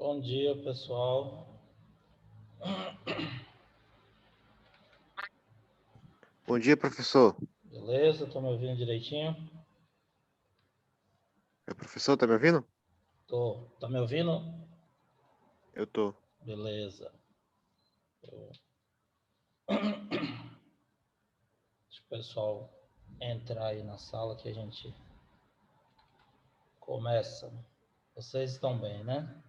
Bom dia, pessoal. Bom dia, professor. Beleza? Estão me ouvindo direitinho? Professor, tá me ouvindo? Tô. Tá me ouvindo? Eu tô. Beleza. Deixa o pessoal entrar aí na sala que a gente começa. Vocês estão bem, né?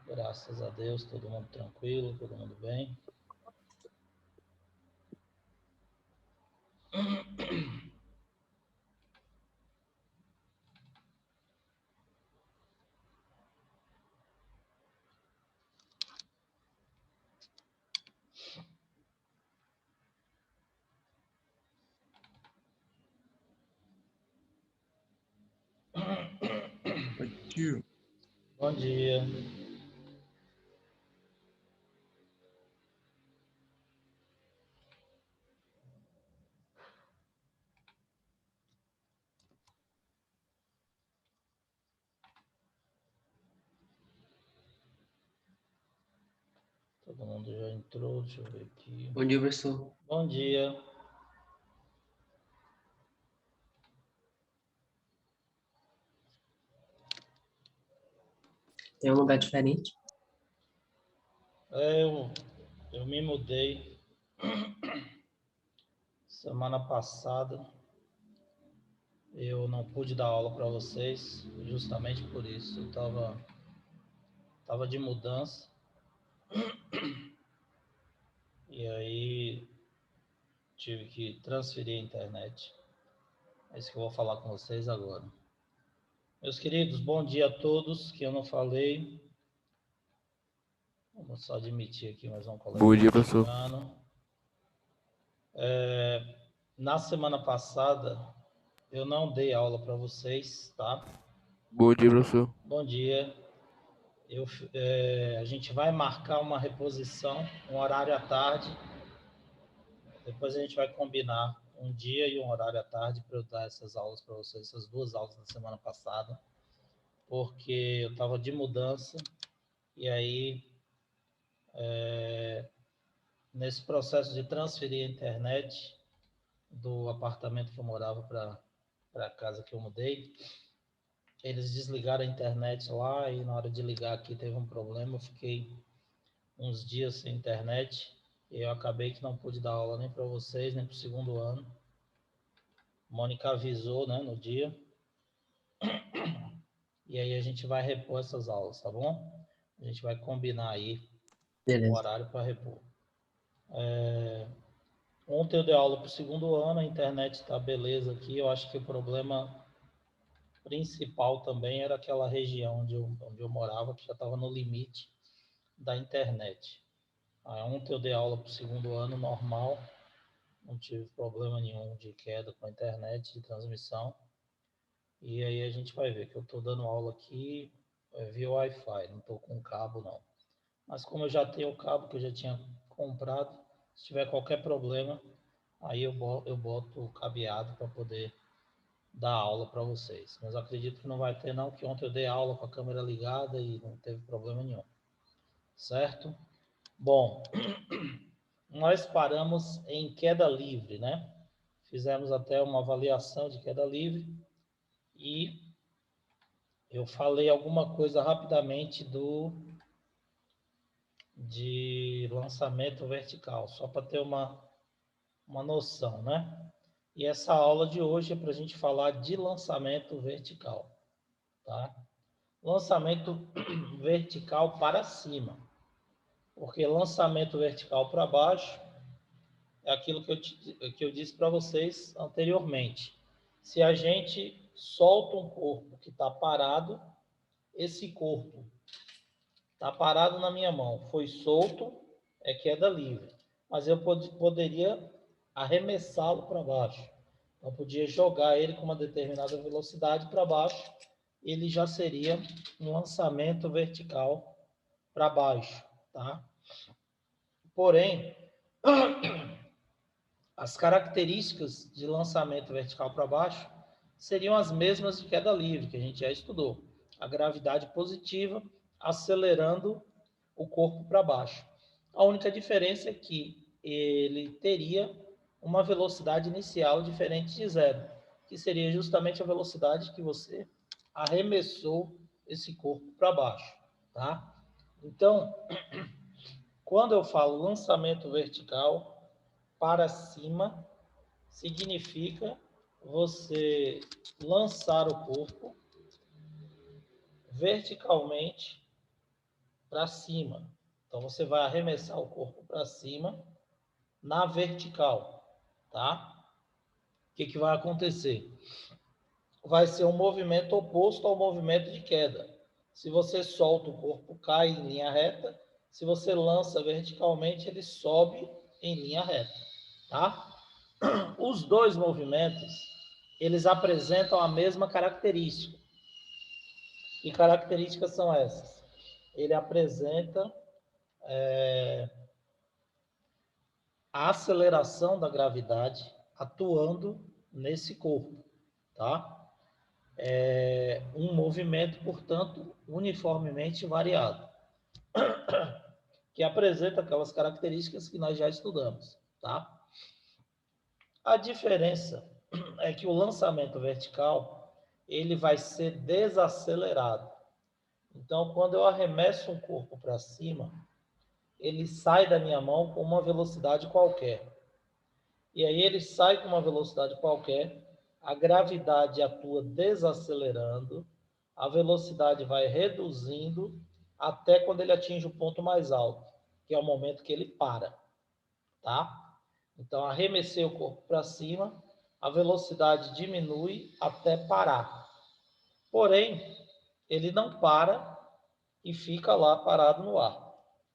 Graças a Deus, todo mundo tranquilo, todo mundo bem. Oi, tio. Bom dia. Todo mundo já entrou, deixa eu ver aqui. Bom dia, professor. Bom dia. Tem um lugar diferente? Eu me mudei semana passada. Eu não pude dar aula para vocês, justamente por isso. Eu tava de mudança e aí tive que transferir a internet. É isso que eu vou falar com vocês agora. Meus queridos, bom dia a todos, que eu não falei. Vamos só admitir aqui mais um colega. Bom dia, professor. Na semana passada, eu não dei aula para vocês, tá? Bom dia, professor. Bom dia. A gente vai marcar uma reposição, um horário à tarde. Depois a gente vai combinar um dia e um horário à tarde para eu dar essas aulas para vocês, essas duas aulas na semana passada, porque eu estava de mudança e aí, nesse processo de transferir a internet do apartamento que eu morava para a casa que eu mudei, eles desligaram a internet lá e na hora de ligar aqui teve um problema, eu fiquei uns dias sem internet e eu acabei que não pude dar aula nem para vocês, nem para o segundo ano. Mônica avisou, né, no dia, e aí a gente vai repor essas aulas, tá bom? A gente vai combinar aí o Beleza. horário para repor. Ontem eu dei aula para o segundo ano, a internet está beleza aqui. Eu acho que o problema principal também era aquela região onde eu morava, que já estava no limite da internet. Aí ontem eu dei aula para o segundo ano normal, não tive problema nenhum de queda com a internet, de transmissão. E aí a gente vai ver que eu estou dando aula aqui via Wi-Fi, não estou com cabo não. Mas como eu já tenho o cabo que eu já tinha comprado, se tiver qualquer problema, aí eu boto o cabeado para poder dar aula para vocês. Mas eu acredito que não vai ter não, que ontem eu dei aula com a câmera ligada e não teve problema nenhum. Certo? Bom, nós paramos em queda livre, né? Fizemos até uma avaliação de queda livre e eu falei alguma coisa rapidamente de lançamento vertical, só para ter uma noção, né? E essa aula de hoje é para a gente falar de lançamento vertical, tá? Lançamento vertical para cima, porque lançamento vertical para baixo é aquilo que eu disse para vocês anteriormente. Se a gente solta um corpo que está parado, esse corpo está parado na minha mão, foi solto, é queda livre. Mas eu poderia arremessá-lo para baixo. Eu podia jogar ele com uma determinada velocidade para baixo, ele já seria um lançamento vertical para baixo, tá? Porém, as características de lançamento vertical para baixo seriam as mesmas de queda livre, que a gente já estudou. A gravidade positiva acelerando o corpo para baixo. A única diferença é que ele teria uma velocidade inicial diferente de zero, que seria justamente a velocidade que você arremessou esse corpo para baixo, tá? Então, quando eu falo lançamento vertical para cima, significa você lançar o corpo verticalmente para cima. Então, você vai arremessar o corpo para cima na vertical, tá? O que vai acontecer? Vai ser um movimento oposto ao movimento de queda. Se você solta o corpo, cai em linha reta. Se você lança verticalmente, ele sobe em linha reta, tá? Os dois movimentos, eles apresentam a mesma característica. Que características são essas? Ele apresenta a aceleração da gravidade atuando nesse corpo, tá? É um movimento, portanto, uniformemente variado, que apresenta aquelas características que nós já estudamos, tá? A diferença é que o lançamento vertical, ele vai ser desacelerado. Então, quando eu arremesso um corpo para cima, ele sai da minha mão com uma velocidade qualquer. E aí ele sai com uma velocidade qualquer, a gravidade atua desacelerando, a velocidade vai reduzindo até quando ele atinge o ponto mais alto, que é o momento que ele para, tá? Então, arremessei o corpo para cima, a velocidade diminui até parar. Porém, ele não para e fica lá parado no ar.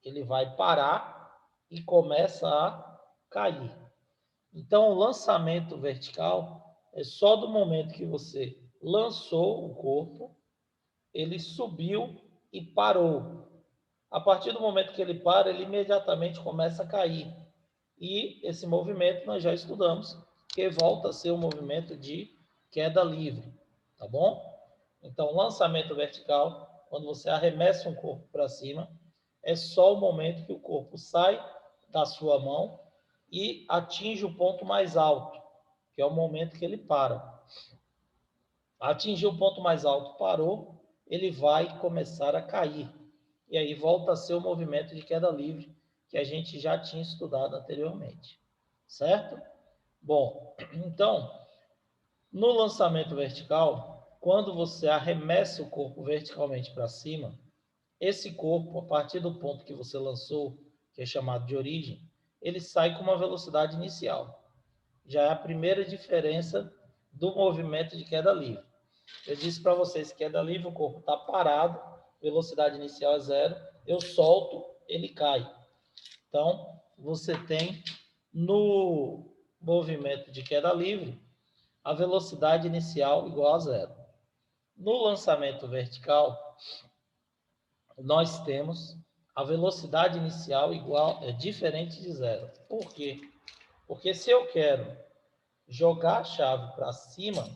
Ele vai parar e começa a cair. Então, o lançamento vertical é só do momento que você lançou o corpo, ele subiu e parou. A partir do momento que ele para, ele imediatamente começa a cair. E esse movimento nós já estudamos, que volta a ser um movimento de queda livre, tá bom? Então, lançamento vertical, quando você arremessa um corpo para cima, é só o momento que o corpo sai da sua mão e atinge o ponto mais alto, que é o momento que ele para. Atingiu o ponto mais alto, parou, ele vai começar a cair. E aí volta a ser o movimento de queda livre que a gente já tinha estudado anteriormente. Certo? Bom, então, no lançamento vertical, quando você arremessa o corpo verticalmente para cima, esse corpo, a partir do ponto que você lançou, que é chamado de origem, ele sai com uma velocidade inicial. Já é a primeira diferença do movimento de queda livre. Eu disse para vocês que queda livre, o corpo está parado, velocidade inicial é zero, eu solto, ele cai. Então, você tem no movimento de queda livre a velocidade inicial igual a zero. No lançamento vertical, nós temos a velocidade inicial diferente de zero. Por quê? Porque se eu quero jogar a chave para cima,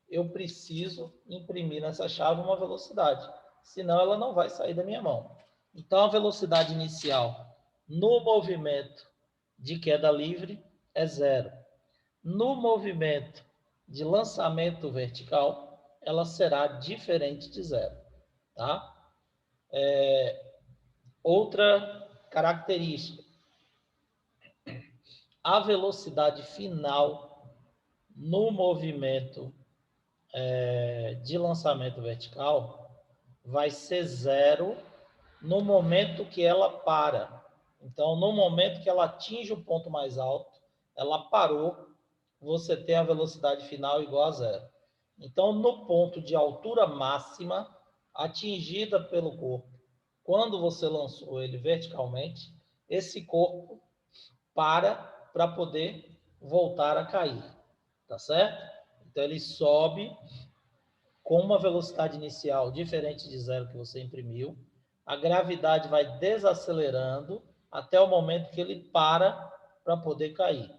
eu preciso imprimir nessa chave uma velocidade, senão ela não vai sair da minha mão. Então, a velocidade inicial no movimento de queda livre é zero. No movimento de lançamento vertical, ela será diferente de zero, tá? Outra característica, a velocidade final no movimento de lançamento vertical vai ser zero no momento que ela para. Então, no momento que ela atinge o ponto mais alto, ela parou, você tem a velocidade final igual a zero. Então, no ponto de altura máxima atingida pelo corpo, quando você lançou ele verticalmente, esse corpo para poder voltar a cair, tá certo? Então, ele sobe com uma velocidade inicial diferente de zero que você imprimiu, a gravidade vai desacelerando até o momento que ele para poder cair.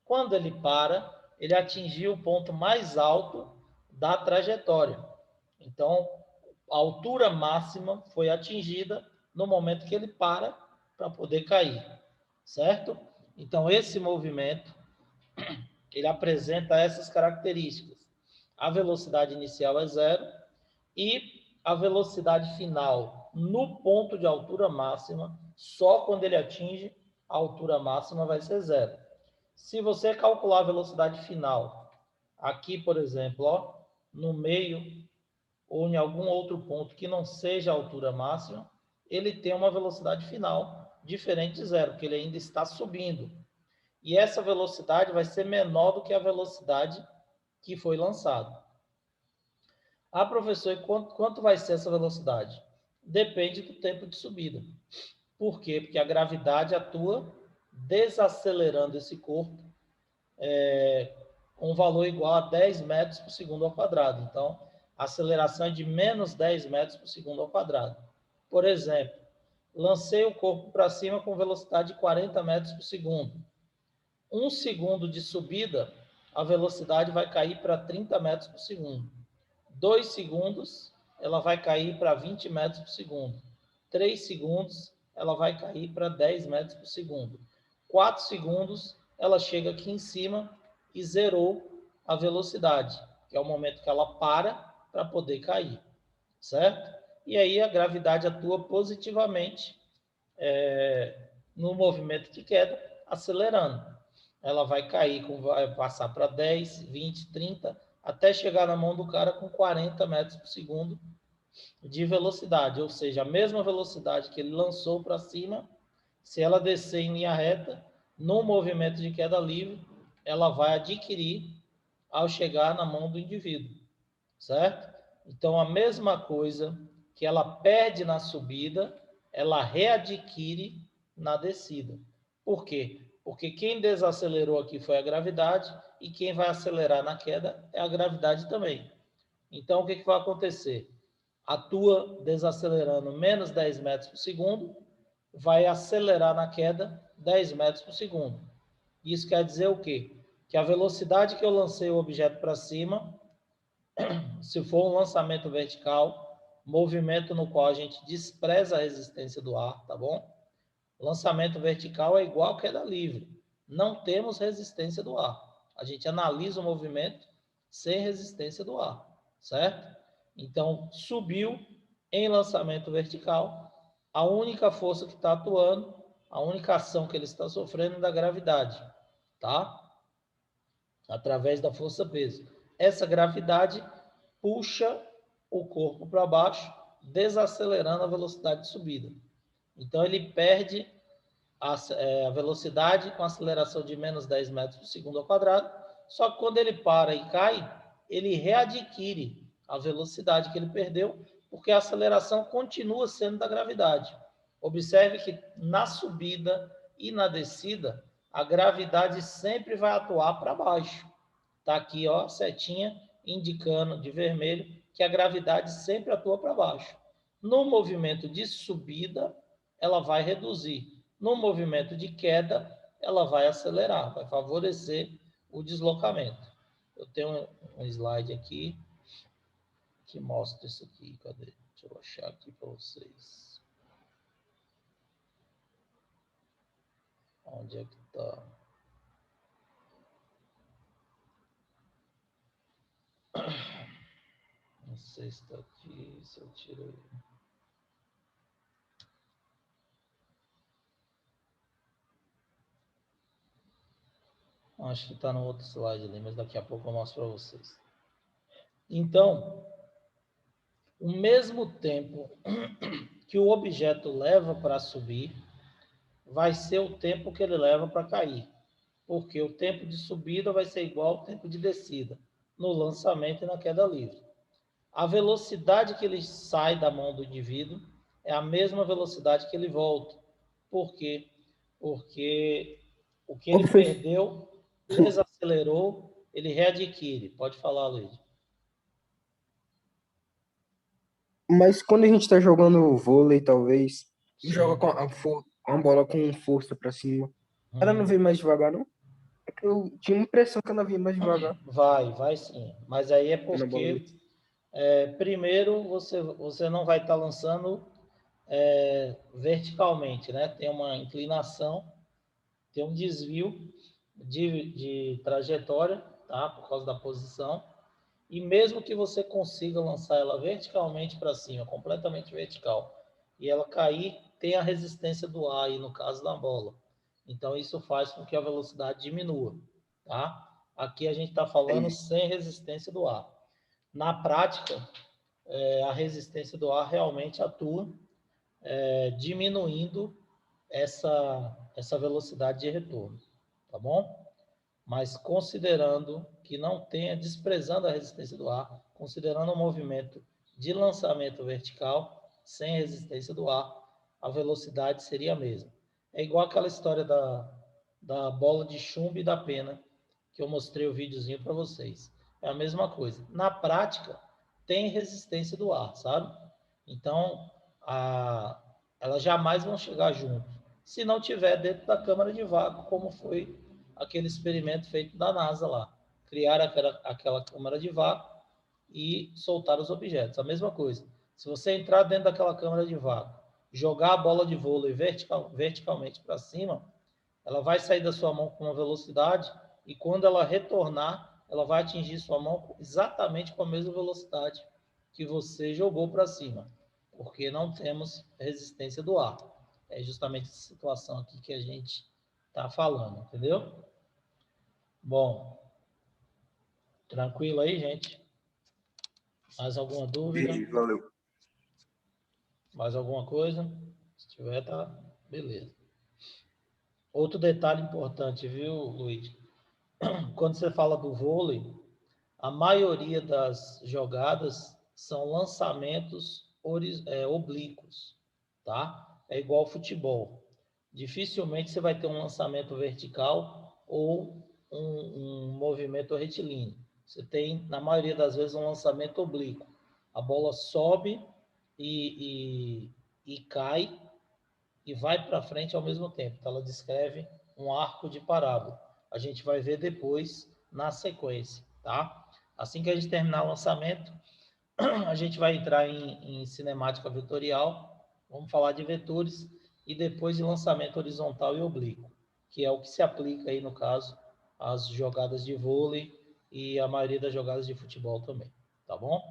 Quando ele para, ele atingiu o ponto mais alto da trajetória. Então, a altura máxima foi atingida no momento que ele para poder cair, certo? Então, esse movimento, ele apresenta essas características. A velocidade inicial é 0 e a velocidade final no ponto de altura máxima, só quando ele atinge a altura máxima vai ser 0. Se você calcular a velocidade final, aqui, por exemplo, ó, no meio ou em algum outro ponto que não seja a altura máxima, ele tem uma velocidade final diferente de 0, porque ele ainda está subindo. E essa velocidade vai ser menor do que a velocidade que foi lançada. Ah, professor, e quanto vai ser essa velocidade? Depende do tempo de subida. Por quê? Porque a gravidade atua desacelerando esse corpo com um valor igual a 10 metros por segundo ao quadrado. Então, a aceleração é de menos 10 metros por segundo ao quadrado. Por exemplo, lancei o corpo para cima com velocidade de 40 metros por segundo. 1 segundo de subida, a velocidade vai cair para 30 metros por segundo. 2 segundos, ela vai cair para 20 metros por segundo. 3 segundos, ela vai cair para 10 metros por segundo. 4 segundos, ela chega aqui em cima e zerou a velocidade, que é o momento que ela para poder cair, certo? E aí a gravidade atua positivamente no movimento de queda, acelerando. Ela vai cair, vai passar para 10, 20, 30, até chegar na mão do cara com 40 metros por segundo de velocidade, ou seja, a mesma velocidade que ele lançou para cima, se ela descer em linha reta, no movimento de queda livre, ela vai adquirir ao chegar na mão do indivíduo, certo? Então, a mesma coisa que ela perde na subida, ela readquire na descida. Por quê? Porque quem desacelerou aqui foi a gravidade e quem vai acelerar na queda é a gravidade também. Então, o que vai acontecer? Atua desacelerando menos 10 metros por segundo, vai acelerar na queda 10 metros por segundo. Isso quer dizer o quê? Que a velocidade que eu lancei o objeto para cima, se for um lançamento vertical, movimento no qual a gente despreza a resistência do ar, tá bom? Lançamento vertical é igual a queda livre. Não temos resistência do ar. A gente analisa o movimento sem resistência do ar, certo? Então, subiu em lançamento vertical, a única força que está atuando, a única ação que ele está sofrendo é da gravidade, tá? Através da força-peso. Essa gravidade puxa o corpo para baixo, desacelerando a velocidade de subida. Então, ele perde a velocidade com aceleração de menos 10 metros por segundo ao quadrado, só que quando ele para e cai, ele readquire a velocidade que ele perdeu, porque a aceleração continua sendo da gravidade. Observe que na subida e na descida, a gravidade sempre vai atuar para baixo. Está aqui, ó, setinha indicando de vermelho que a gravidade sempre atua para baixo. No movimento de subida, ela vai reduzir. No movimento de queda, ela vai acelerar, vai favorecer o deslocamento. Eu tenho um slide aqui que mostra isso aqui. Cadê? Deixa eu achar aqui para vocês. Onde é que está? Não sei se está aqui, se eu tirei. Acho que está no outro slide ali, mas daqui a pouco eu mostro para vocês. Então, o mesmo tempo que o objeto leva para subir, vai ser o tempo que ele leva para cair. Porque o tempo de subida vai ser igual ao tempo de descida, no lançamento e na queda livre. A velocidade que ele sai da mão do indivíduo é a mesma velocidade que ele volta. Por quê? Porque o que ele perdeu, desacelerou, ele readquire. Pode falar, Luiz. Mas quando a gente tá jogando vôlei, talvez, Sim. joga com a bola com força pra cima, ela não vem mais devagar, não? Eu tinha a impressão que ela vinha mais devagar. Vai sim. Mas aí é Na bola porque, ali. primeiro, você não vai estar lançando verticalmente, né? Tem uma inclinação, tem um desvio de trajetória, tá? Por causa da posição. E mesmo que você consiga lançar ela verticalmente para cima, completamente vertical, e ela cair, tem a resistência do ar aí no caso da bola. Então isso faz com que a velocidade diminua, tá? Aqui a gente está falando sem resistência do ar. Na prática, a resistência do ar realmente atua diminuindo essa velocidade de retorno, tá bom? Mas considerando que não tenha, desprezando a resistência do ar, considerando o movimento de lançamento vertical, sem resistência do ar, a velocidade seria a mesma. É igual aquela história da bola de chumbo e da pena, que eu mostrei o videozinho para vocês. É a mesma coisa. Na prática, tem resistência do ar, sabe? Então, elas jamais vão chegar junto. Se não tiver dentro da câmara de vácuo, como foi aquele experimento feito da NASA lá. Criaram aquela câmara de vácuo e soltaram os objetos. A mesma coisa. Se você entrar dentro daquela câmara de vácuo, jogar a bola de vôlei verticalmente para cima, ela vai sair da sua mão com uma velocidade e quando ela retornar, ela vai atingir sua mão exatamente com a mesma velocidade que você jogou para cima, porque não temos resistência do ar. É justamente essa situação aqui que a gente está falando, entendeu? Bom, tranquilo aí, gente? Mais alguma dúvida? Entendi, valeu. Mais alguma coisa? Se tiver, tá beleza. Outro detalhe importante, viu, Luiz? Quando você fala do vôlei, a maioria das jogadas são lançamentos oblíquos, tá? É igual ao futebol. Dificilmente você vai ter um lançamento vertical ou um movimento retilíneo. Você tem, na maioria das vezes, um lançamento oblíquo. A bola sobe e cai e vai para frente ao mesmo tempo. Então, ela descreve um arco de parábola. A gente vai ver depois na sequência, tá? Assim que a gente terminar o lançamento, a gente vai entrar em cinemática vetorial, vamos falar de vetores e depois de lançamento horizontal e oblíquo, que é o que se aplica aí, no caso, às jogadas de vôlei e a maioria das jogadas de futebol também, tá bom?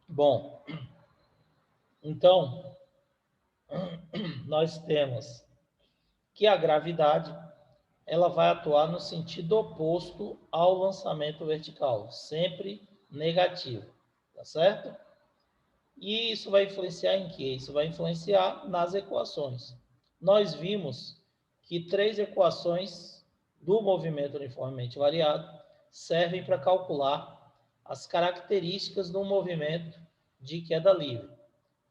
Bom, então, nós temos que a gravidade ela vai atuar no sentido oposto ao lançamento vertical, sempre negativo, tá certo? E isso vai influenciar em quê? Isso vai influenciar nas equações. Nós vimos que 3 equações do movimento uniformemente variado servem para calcular as características do movimento de queda livre.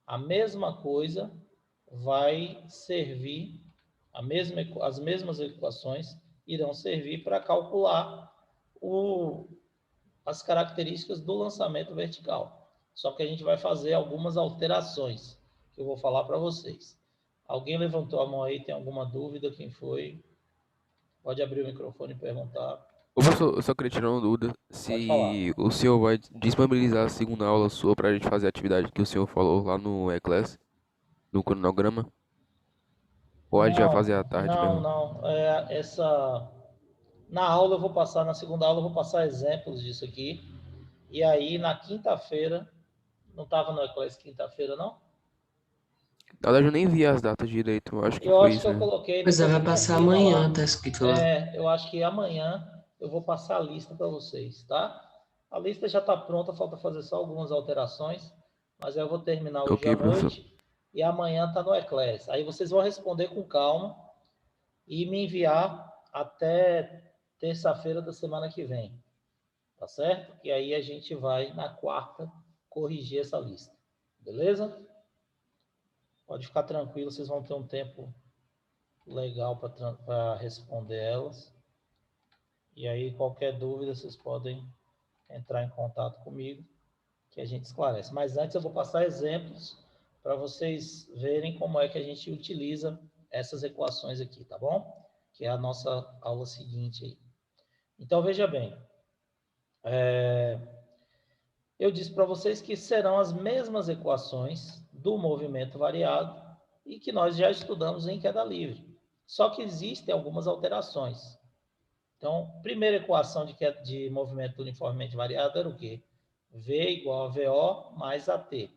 A mesma coisa vai servir, as mesmas equações irão servir para calcular as características do lançamento vertical. Só que a gente vai fazer algumas alterações que eu vou falar para vocês. Alguém levantou a mão aí, tem alguma dúvida? Quem foi? Pode abrir o microfone e perguntar. Ô, professor, eu só queria tirar uma dúvida. Pode falar. Se o senhor vai disponibilizar a segunda aula sua pra gente fazer a atividade que o senhor falou lá no E-Class, no cronograma? Ou a gente vai fazer à tarde mesmo? Não. Na aula eu vou passar, na segunda aula eu vou passar exemplos disso aqui. E aí na quinta-feira, não estava no E-Class quinta-feira, não? Na verdade, eu nem vi as datas direito. Eu acho que Eu foi acho que isso eu mesmo. coloquei, Pois é, depois vai você passar confirma amanhã, lá. tá escrito lá. Eu acho que amanhã eu vou passar a lista para vocês, tá? A lista já está pronta, falta fazer só algumas alterações, mas eu vou terminar hoje à Ok, professor. noite e amanhã está no Eclair. Aí vocês vão responder com calma e me enviar até terça-feira da semana que vem, tá certo? E aí a gente vai na quarta corrigir essa lista, beleza? Pode ficar tranquilo, vocês vão ter um tempo legal para responder elas. E aí, qualquer dúvida, vocês podem entrar em contato comigo, que a gente esclarece. Mas antes eu vou passar exemplos para vocês verem como é que a gente utiliza essas equações aqui, tá bom? Que é a nossa aula seguinte aí. Então, veja bem, eu disse para vocês que serão as mesmas equações do movimento variado e que nós já estudamos em queda livre. Só que existem algumas alterações. Então, primeira equação de movimento uniformemente variado era o quê? V igual a VO mais AT.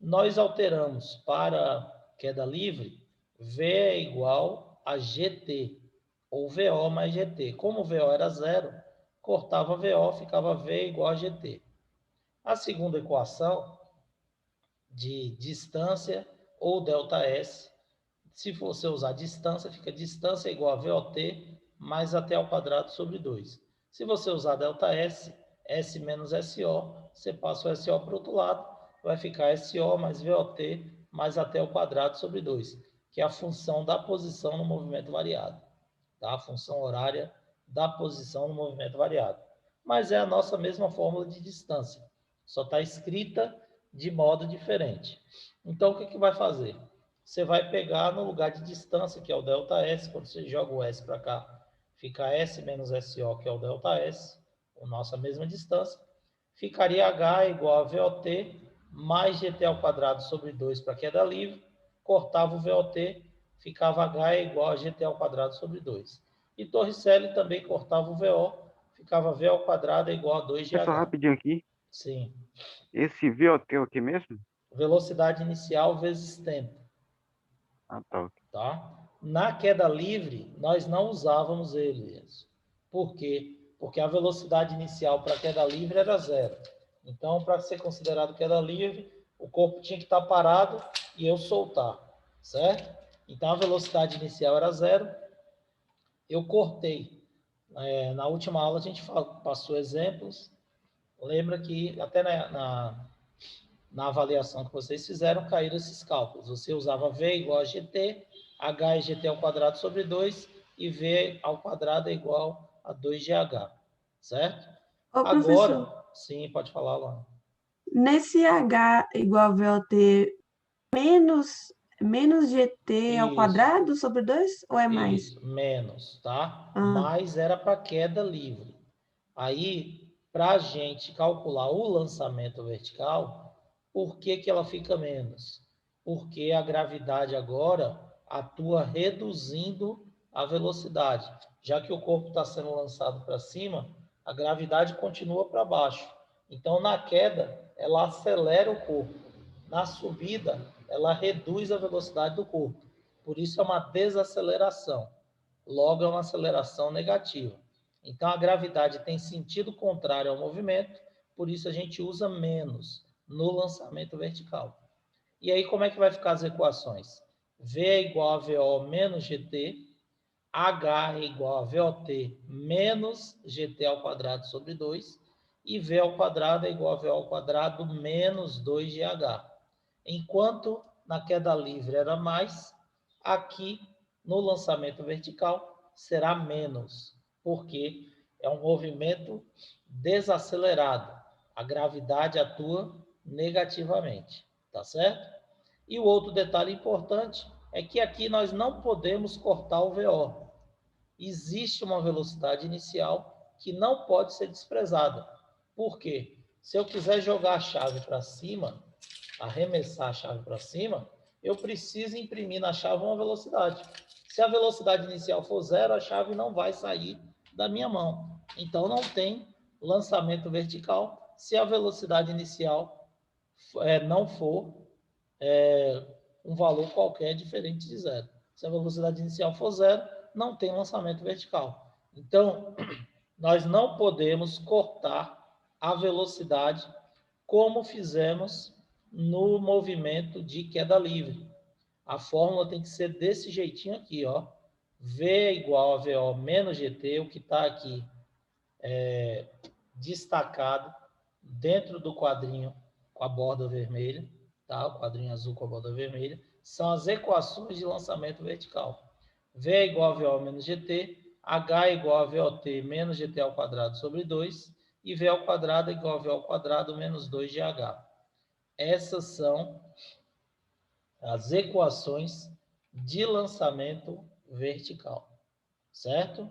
Nós alteramos para queda livre, V é igual a GT, ou VO mais GT. Como o VO era zero, cortava VO, ficava V igual a GT. A segunda equação de distância ou ΔS, se você usar distância, fica distância igual a VOT mais AT ao quadrado sobre 2. Se você usar ΔS, S menos SO, você passa o SO para o outro lado, vai ficar SO mais VOT mais AT ao quadrado sobre 2, que é a função da posição no movimento variado. Tá? A função horária da posição no movimento variado. Mas é a nossa mesma fórmula de distância, só está escrita de modo diferente. Então, o que vai fazer? Você vai pegar no lugar de distância, que é o ΔS, quando você joga o S para cá, fica S menos SO, que é o ΔS, a nossa mesma distância, ficaria H igual a VOT mais GT ao quadrado sobre 2 para queda livre, cortava o VOT, ficava H igual a GT ao quadrado sobre 2. E Torricelli também cortava o VO, ficava V ao quadrado igual a 2GH. Pessoal, rapidinho aqui. Sim. Esse VOT é o que mesmo? Velocidade inicial vezes tempo. Ah, tá. Ok. Tá? Na queda livre, nós não usávamos ele. Por quê? Porque a velocidade inicial para queda livre era zero. Então, para ser considerado queda livre, o corpo tinha que estar parado e eu soltar, certo? Então, a velocidade inicial era zero. Eu cortei. Na última aula, a gente passou exemplos. Lembra que até na avaliação que vocês fizeram, caíram esses cálculos. Você usava V igual a GT, H é GT ao quadrado sobre 2 e V ao quadrado é igual a 2GH, certo? Ô, Agora, professor, sim, pode falar, Luana. nesse H igual a VOT, menos GT ao Isso. quadrado sobre 2 ou é mais? Isso, menos, tá? Ah. Mais era para queda livre. Aí, para a gente calcular o lançamento vertical, por que ela fica menos? Porque a gravidade agora atua reduzindo a velocidade. Já que o corpo está sendo lançado para cima, a gravidade continua para baixo. Então, na queda, ela acelera o corpo. Na subida, ela reduz a velocidade do corpo. Por isso, é uma desaceleração. Logo, é uma aceleração negativa. Então, a gravidade tem sentido contrário ao movimento, por isso a gente usa menos no lançamento vertical. E aí, como é que vai ficar as equações? V é igual a VO menos GT, H é igual a VOT menos GT ao quadrado sobre 2, e V ao quadrado é igual a VO ao quadrado menos 2GH. Enquanto na queda livre era mais, aqui no lançamento vertical será menos, porque é um movimento desacelerado. A gravidade atua negativamente, tá certo? E o outro detalhe importante é que aqui nós não podemos cortar o VO. Existe uma velocidade inicial que não pode ser desprezada. Por quê? Se eu quiser jogar a chave para cima, arremessar a chave para cima, eu preciso imprimir na chave uma velocidade. Se a velocidade inicial for zero, a chave não vai sair da minha mão. Então, não tem lançamento vertical se a velocidade inicial não for um valor qualquer diferente de zero. Se a velocidade inicial for zero, não tem lançamento vertical. Então, nós não podemos cortar a velocidade como fizemos no movimento de queda livre. A fórmula tem que ser desse jeitinho aqui, ó. V é igual a VO menos GT, o que está aqui destacado dentro do quadrinho com a borda vermelha, tá? O quadrinho azul com a borda vermelha, são as equações de lançamento vertical. V é igual a VO menos GT, H é igual a VOT menos GT ao quadrado sobre 2, e V ao quadrado é igual a V ao quadrado menos 2GH. Essas são as equações de lançamento vertical, certo?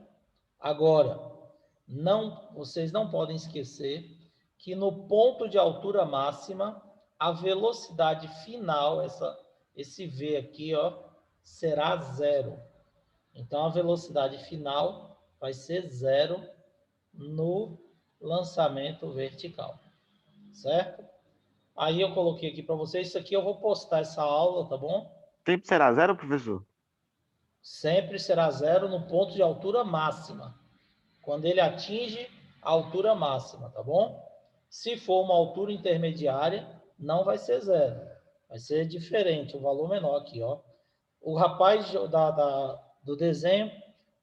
Agora, vocês não podem esquecer que no ponto de altura máxima, a velocidade final, esse V aqui, ó, será zero. Então, a velocidade final vai ser zero no lançamento vertical, certo? Aí eu coloquei aqui para vocês, isso aqui eu vou postar essa aula, tá bom? Sempre será zero, professor? Sempre será zero no ponto de altura máxima, quando ele atinge a altura máxima, tá bom? Se for uma altura intermediária, não vai ser zero, vai ser diferente, um valor menor aqui, ó. O rapaz do desenho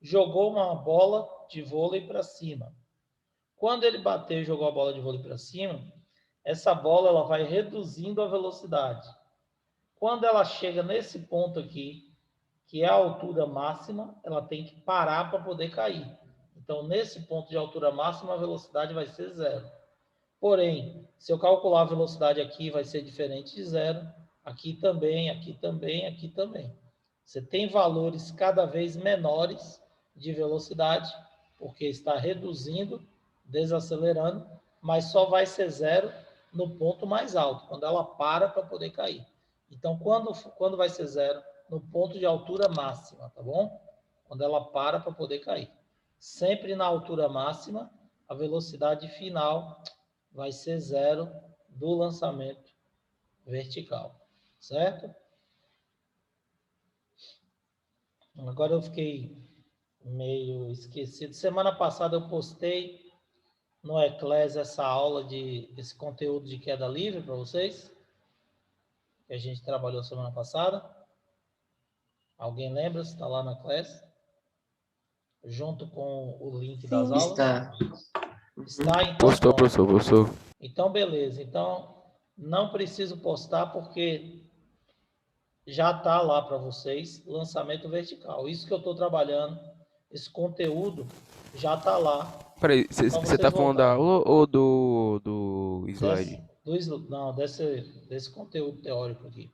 jogou uma bola de vôlei para cima. Quando ele bateu e jogou a bola de vôlei para cima, essa bola ela vai reduzindo a velocidade. Quando ela chega nesse ponto aqui, que é a altura máxima, ela tem que parar para poder cair. Então, nesse ponto de altura máxima, a velocidade vai ser zero. Porém, se eu calcular a velocidade aqui, vai ser diferente de zero. Aqui também, aqui também, aqui também. Você tem valores cada vez menores de velocidade, porque está reduzindo, desacelerando, mas só vai ser zero no ponto mais alto, quando ela para poder cair. Então, quando vai ser zero? No ponto de altura máxima, tá bom? Quando ela para poder cair. Sempre na altura máxima, a velocidade final vai ser zero do lançamento vertical, certo? Agora eu fiquei meio esquecido. Semana passada eu postei no Eclés essa aula esse conteúdo de queda livre para vocês, que a gente trabalhou semana passada. Alguém lembra se está lá na Eclés? Junto com o link das Sim. aulas. Está. Está, então Postou, pronto. professor, postou. Então, beleza. Então, não preciso postar porque já está lá para vocês, lançamento vertical. Isso que eu estou trabalhando, esse conteúdo já está lá. Peraí, Só você vocês tá falando da voltarem. aula ou do slide? Desse conteúdo teórico aqui.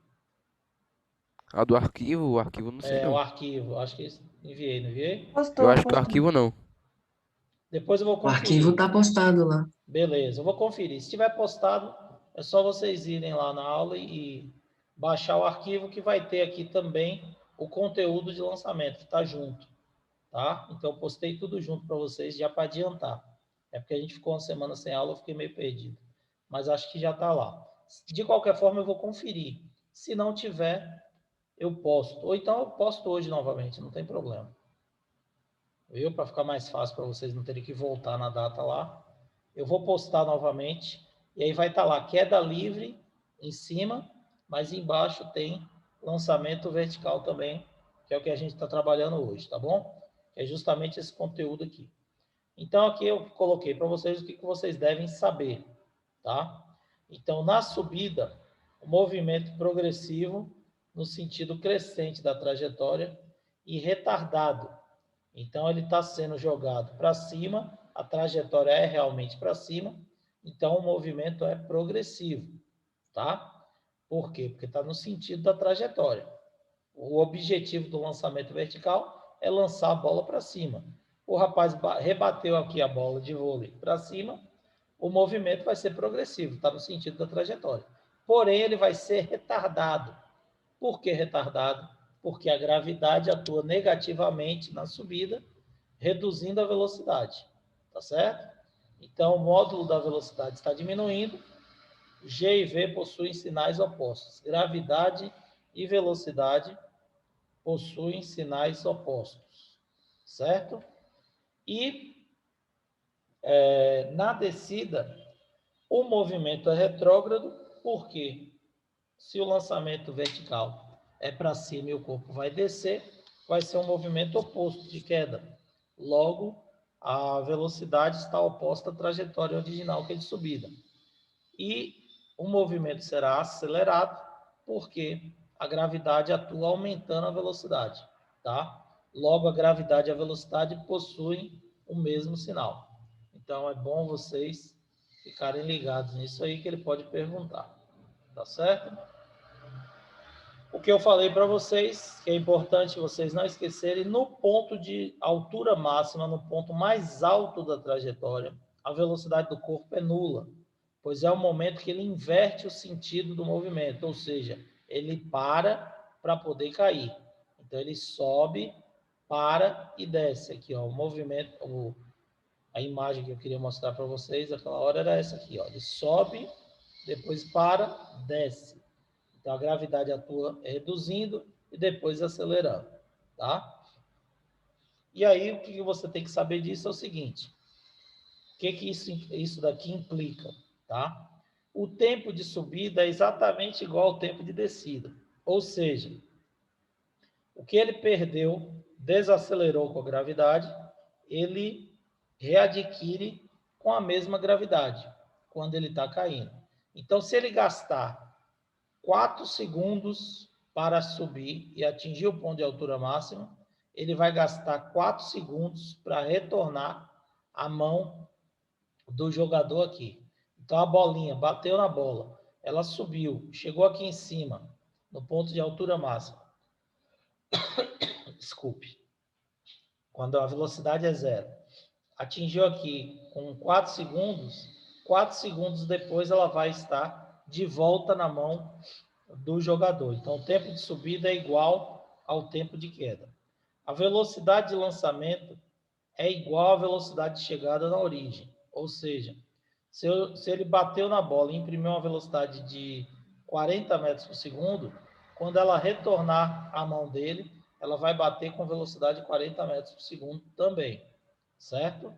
Ah, do arquivo? O arquivo não sei É, o não. arquivo, acho que enviei, não enviei? Eu Postou, acho que o postou. arquivo não. Depois eu vou O arquivo conferir. está postado lá. Beleza, eu vou conferir. Se tiver postado, é só vocês irem lá na aula e baixar o arquivo que vai ter aqui também o conteúdo de lançamento, que está junto, tá? Então, eu postei tudo junto para vocês já para adiantar. É porque a gente ficou uma semana sem aula, eu fiquei meio perdido. Mas acho que já está lá. De qualquer forma, eu vou conferir. Se não tiver, eu posto. Ou então eu posto hoje novamente, não tem problema. Viu? Para ficar mais fácil para vocês não terem que voltar na data lá. Eu vou postar novamente. E aí vai estar lá, queda livre em cima, mas embaixo tem lançamento vertical também, que é o que a gente está trabalhando hoje, tá bom? É justamente esse conteúdo aqui. Então, aqui eu coloquei para vocês o que vocês devem saber, tá? Então, na subida, o movimento progressivo no sentido crescente da trajetória e retardado. Então, ele está sendo jogado para cima, a trajetória é realmente para cima, então o movimento é progressivo, tá? Por quê? Porque está no sentido da trajetória. O objetivo do lançamento vertical é lançar a bola para cima. O rapaz rebateu aqui a bola de vôlei para cima, o movimento vai ser progressivo, está no sentido da trajetória. Porém, ele vai ser retardado. Por que retardado? Porque a gravidade atua negativamente na subida, reduzindo a velocidade. Tá certo? Então, o módulo da velocidade está diminuindo. G e V possuem sinais opostos. Gravidade e velocidade possuem sinais opostos. Certo? E na descida, o movimento é retrógrado, porque se o lançamento vertical é para cima e o corpo vai descer, vai ser um movimento oposto de queda. Logo, a velocidade está oposta à trajetória original que é de subida. E o movimento será acelerado, porque a gravidade atua aumentando a velocidade, tá? Logo, a gravidade e a velocidade possuem o mesmo sinal. Então, é bom vocês ficarem ligados nisso aí, que ele pode perguntar. Tá certo? O o que eu falei para vocês, que é importante vocês não esquecerem, no ponto de altura máxima, no ponto mais alto da trajetória, a velocidade do corpo é nula, pois é o momento que ele inverte o sentido do movimento, ou seja, ele para poder cair. Então, ele sobe, para e desce. Aqui, ó, o movimento, a imagem que eu queria mostrar para vocês naquela hora era essa aqui, ó. Ele sobe, depois para, desce. Então, a gravidade atua reduzindo e depois acelerando, tá? E aí, o que você tem que saber disso é o seguinte. O que isso daqui implica, tá? O tempo de subida é exatamente igual ao tempo de descida. Ou seja, o que ele perdeu, desacelerou com a gravidade, ele readquire com a mesma gravidade, quando ele está caindo. Então, se ele gastar 4 segundos para subir e atingir o ponto de altura máxima, ele vai gastar 4 segundos para retornar a mão do jogador aqui. Então, a bolinha bateu na bola, ela subiu, chegou aqui em cima, no ponto de altura máxima. Desculpe. Quando a velocidade é 0. Atingiu aqui com 4 segundos depois ela vai estar de volta na mão do jogador. Então, o tempo de subida é igual ao tempo de queda. A velocidade de lançamento é igual à velocidade de chegada na origem. Ou seja, se ele bateu na bola e imprimiu uma velocidade de 40 metros por segundo, quando ela retornar à mão dele, ela vai bater com velocidade de 40 metros por segundo também, certo?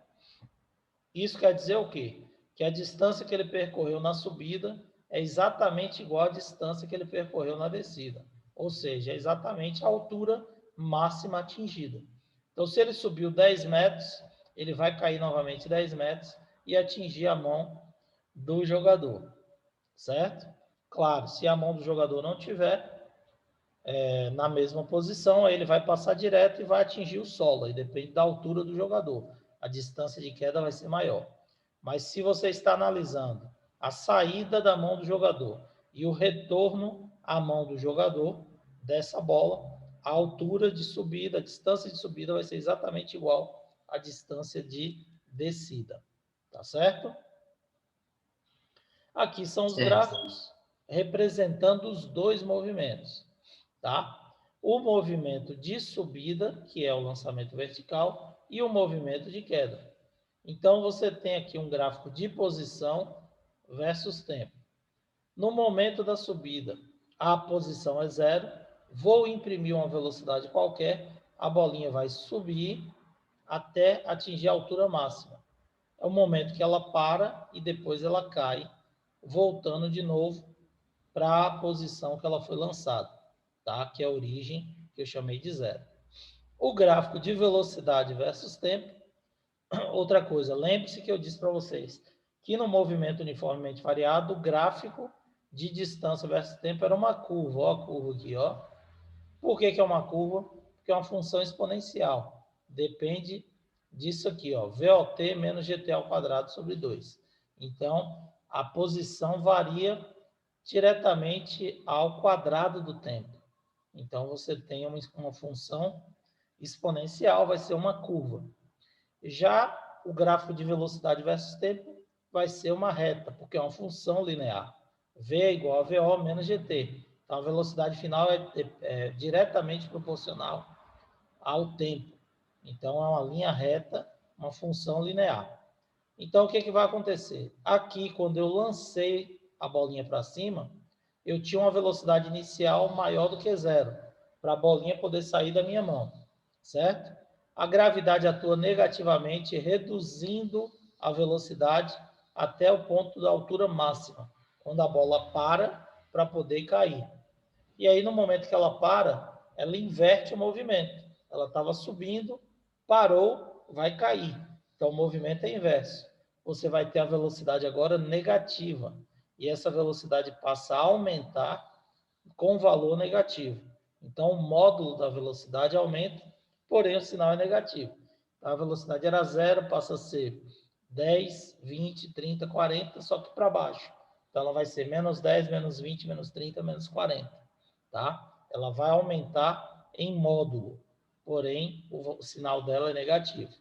Isso quer dizer o quê? Que a distância que ele percorreu na subida é exatamente igual à distância que ele percorreu na descida. Ou seja, é exatamente a altura máxima atingida. Então, se ele subiu 10 metros, ele vai cair novamente 10 metros e atingir a mão do jogador, certo? Claro, se a mão do jogador não tiver na mesma posição, aí ele vai passar direto e vai atingir o solo, aí depende da altura do jogador. A distância de queda vai ser maior. Mas se você está analisando a saída da mão do jogador e o retorno à mão do jogador dessa bola, a altura de subida, a distância de subida vai ser exatamente igual à distância de descida. Tá certo? Aqui são os gráficos representando os dois movimentos. Tá? O movimento de subida, que é o lançamento vertical, e o movimento de queda. Então, você tem aqui um gráfico de posição versus tempo. No momento da subida, a posição é 0, vou imprimir uma velocidade qualquer, a bolinha vai subir até atingir a altura máxima. É o momento que ela para e depois ela cai, voltando de novo para a posição que ela foi lançada. Tá? Que é a origem que eu chamei de 0. O gráfico de velocidade versus tempo, outra coisa, lembre-se que eu disse para vocês que no movimento uniformemente variado, o gráfico de distância versus tempo era uma curva, ó a curva aqui, ó. Por que é uma curva? Porque é uma função exponencial, depende disso aqui, ó, VOT menos GT ao quadrado sobre 2. Então, a posição varia diretamente ao quadrado do tempo. Então, você tem uma função exponencial, vai ser uma curva. Já o gráfico de velocidade versus tempo vai ser uma reta, porque é uma função linear. V é igual a VO menos GT. Então, a velocidade final é diretamente proporcional ao tempo. Então, é uma linha reta, uma função linear. Então, o que vai acontecer? Aqui, quando eu lancei a bolinha para cima, eu tinha uma velocidade inicial maior do que 0, para a bolinha poder sair da minha mão, certo? A gravidade atua negativamente, reduzindo a velocidade até o ponto da altura máxima, quando a bola para poder cair. E aí, no momento que ela para, ela inverte o movimento. Ela estava subindo, parou, vai cair. Então, o movimento é inverso. Você vai ter a velocidade agora negativa. E essa velocidade passa a aumentar com valor negativo. Então, o módulo da velocidade aumenta, porém o sinal é negativo. A velocidade era 0, passa a ser 10, 20, 30, 40, só que para baixo. Então, ela vai ser menos 10, menos 20, menos 30, menos 40. Tá? Ela vai aumentar em módulo, porém o sinal dela é negativo.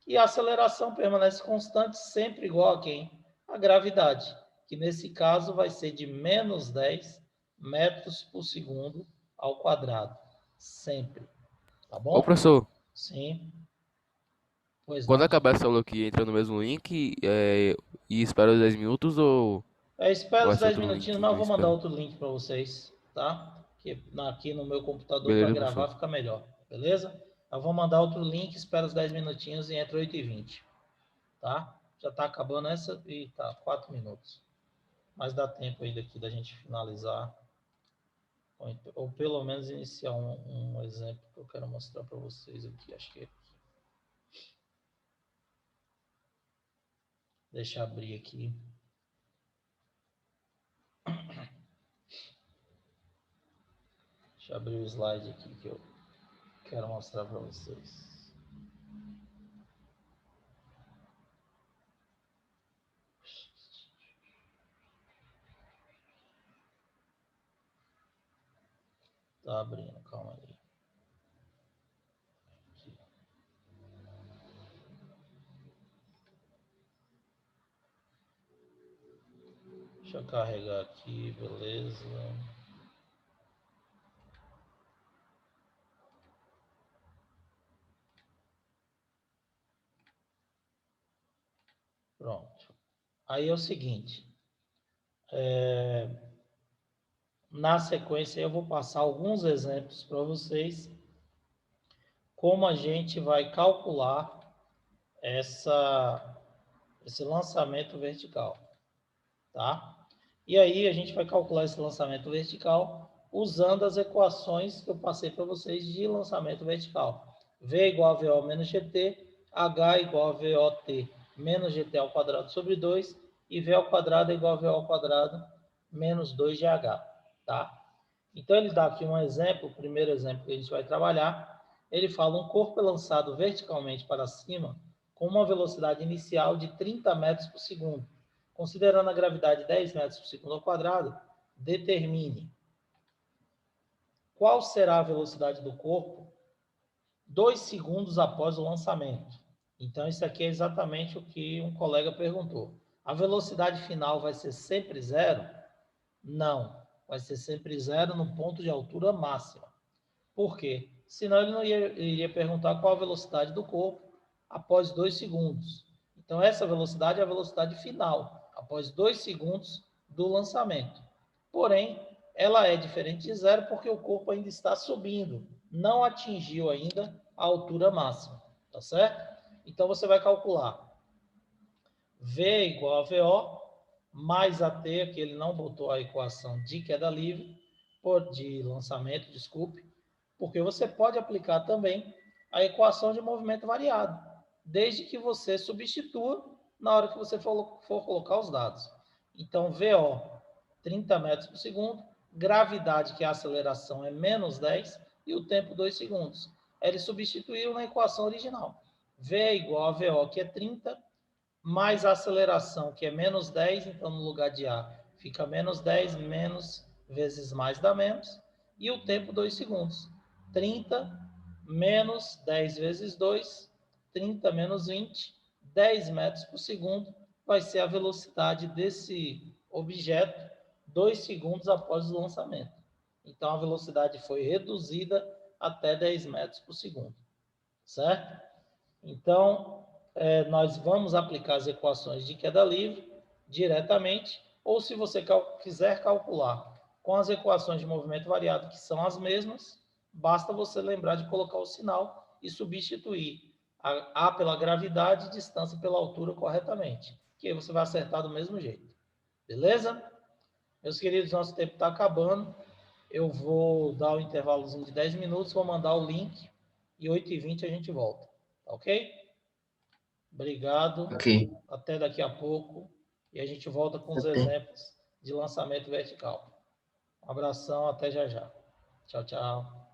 E a aceleração permanece constante, sempre igual a quem? A gravidade, que nesse caso vai ser de menos 10 metros por segundo ao quadrado. Sempre. Tá Ô, bom? professor, Sim. Pois quando não. acabar essa aula aqui, entra no mesmo link e espera os 10 minutos ou Espero vai os ser 10 outro link minutinhos, que mas eu eu vou mandar espero? outro link para vocês, tá? Que aqui no meu computador para Beleza, gravar professor. fica melhor, beleza? Eu vou mandar outro link, espera os 10 minutinhos e entra 8h20, tá? Já tá acabando essa e tá 4 minutos. Mas dá tempo aí daqui da gente finalizar, ou pelo menos iniciar um exemplo que eu quero mostrar para vocês aqui. Acho que é aqui. Deixa eu abrir aqui. Deixa eu abrir o slide aqui que eu quero mostrar para vocês. Tá abrindo, calma aí. Aqui. Deixa eu carregar aqui, beleza. Pronto. Aí é o seguinte, na sequência eu vou passar alguns exemplos para vocês, como a gente vai calcular esse lançamento vertical, tá? E aí a gente vai calcular esse lançamento vertical usando as equações que eu passei para vocês de lançamento vertical. V igual a VO menos GT, H igual a VOT menos GT ao quadrado sobre 2 e V ao quadrado é igual a VO ao quadrado menos 2GH, tá? Então ele dá aqui um exemplo, o primeiro exemplo que a gente vai trabalhar, ele fala um corpo é lançado verticalmente para cima com uma velocidade inicial de 30 metros por segundo. Considerando a gravidade 10 metros por segundo ao quadrado, determine qual será a velocidade do corpo 2 segundos após o lançamento. Então, isso aqui é exatamente o que um colega perguntou. A velocidade final vai ser sempre zero? Não, vai ser sempre zero no ponto de altura máxima. Por quê? Senão ele não iria perguntar qual a velocidade do corpo após 2 segundos. Então, essa velocidade é a velocidade final, após 2 segundos do lançamento. Porém, ela é diferente de zero porque o corpo ainda está subindo, não atingiu ainda a altura máxima, tá certo? Então, você vai calcular V igual a VO, mais AT, que ele não botou a equação de queda livre, de lançamento, desculpe, porque você pode aplicar também a equação de movimento variado, desde que você substitua na hora que você for colocar os dados. Então, VO, 30 metros por segundo, gravidade, que é a aceleração, é menos 10, e o tempo, 2 segundos. Ele substituiu na equação original. V é igual a VO, que é 30, mais a aceleração, que é menos 10, então no lugar de A fica menos 10, menos vezes mais dá menos, e o tempo 2 segundos. 30 menos 10 vezes 2, 30 menos 20, 10 metros por segundo, vai ser a velocidade desse objeto 2 segundos após o lançamento. Então, a velocidade foi reduzida até 10 metros por segundo, certo? Então, nós vamos aplicar as equações de queda livre diretamente, ou se você quiser calcular com as equações de movimento variado, que são as mesmas, basta você lembrar de colocar o sinal e substituir a pela gravidade e distância pela altura corretamente, que aí você vai acertar do mesmo jeito. Beleza? Meus queridos, nosso tempo está acabando. Eu vou dar um intervalozinho de 10 minutos, vou mandar o link e 8h20 a gente volta. Tá ok? Obrigado. Ok. Até daqui a pouco. E a gente volta com os Até. exemplos de lançamento vertical. Um abração, até já já. Tchau, tchau.